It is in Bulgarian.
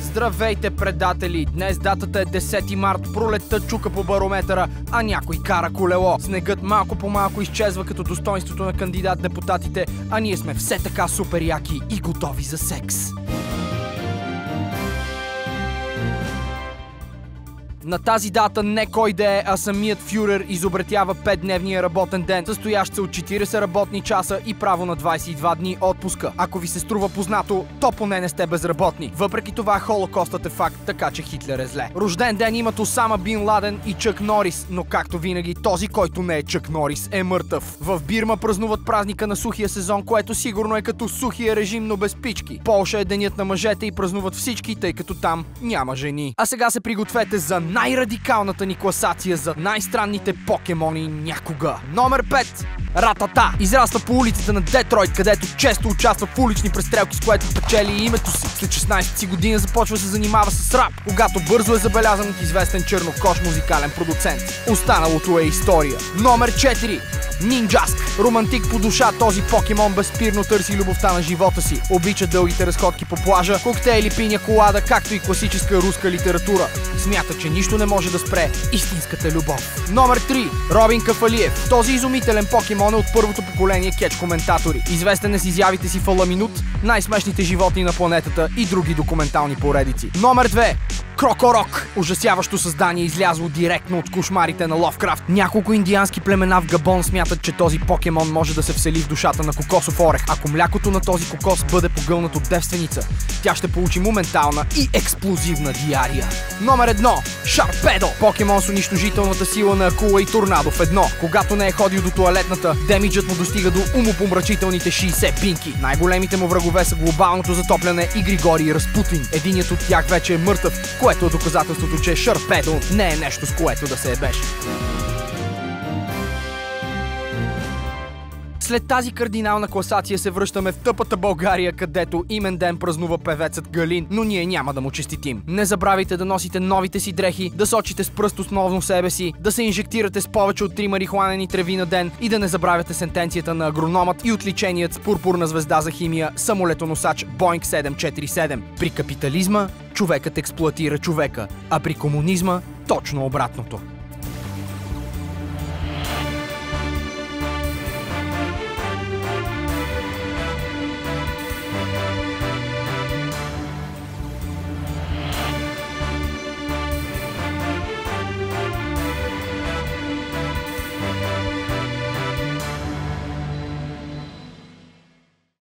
Здравейте, предатели! Днес датата е 10 март, пролетта чука по барометъра, а някой кара колело. Снегът малко по малко изчезва като достойнството на кандидат-депутатите, а ние сме все така супер яки и готови за секс. На тази дата не кой да е, а самият фюрер изобретява 5-дневния работен ден, състоящ се от 40 работни часа и право на 22 дни отпуска. Ако ви се струва познато, то поне не сте безработни. Въпреки това, Холокостът е факт, така че Хитлер е зле. Рожден ден имат Осама Бин Ладен и Чък Норис, но както винаги, този, който не е Чък Норис, е мъртъв. В Бирма празнуват празника на сухия сезон, което сигурно е като сухия режим, но без пички. Полша е денят на мъжете и празнуват всички, тъй като там няма жени. А сега се пригответе за най-радикалната ни класация за най-странните покемони някога. Номер 5. Ратата. Израства по улиците на Детройт, където често участва в улични престрелки, с което печели името си. След 16 си година започва да се занимава с рап, когато бързо е забелязан от известен чернокож музикален продуцент. Останалото е история. Номер 4. Нинджаск. Романтик по душа, този покемон безспирно търси любовта на живота си. Обича дългите разходки по плажа, коктейли, пиня колада, както и класическа руска литература. Смята, че нищо не може да спре истинската любов. Номер 3. Робин Кафалиев. Този изумителен покемон е от първото поколение кетч-коментатори. Известен е с изявите си в Аламинут, най-смешните животни на планетата и други документални поредици. Номер 2. Крокорок. Ужасяващо създание, излязло директно от кошмарите на Ловкрафт. Няколко индиански племена в Габон смятат, че този покемон може да се всели в душата на кокосов орех. Ако млякото на този кокос бъде погълнато девственица, тя ще получи моментална и експлозивна диария. Номер 1. Шарпедо. Покемон с унищожителната сила на акула и торнадо в едно. Когато не е ходил до тоалетната, демиджът му достига до умопомрачителните 60 пинки. Най-големите му врагове са глобалното затопляне и Григорий Разпутин. Единият от тях вече е мъртъв, което е доказателството, че Шарпедо не е нещо, с което да се ебеш. След тази кардинална класация се връщаме в тъпата България, където имен ден празнува певецът Галин, но ние няма да му честитим. Не забравяйте да носите новите си дрехи, да сочите с пръст основно себе си, да се инжектирате с повече от 3 марихуанени треви на ден и да не забравяте сентенцията на агрономът и отличеният с пурпурна звезда за химия самолетоносач Боинг 747. При капитализма човекът експлоатира човека, а при комунизма точно обратното.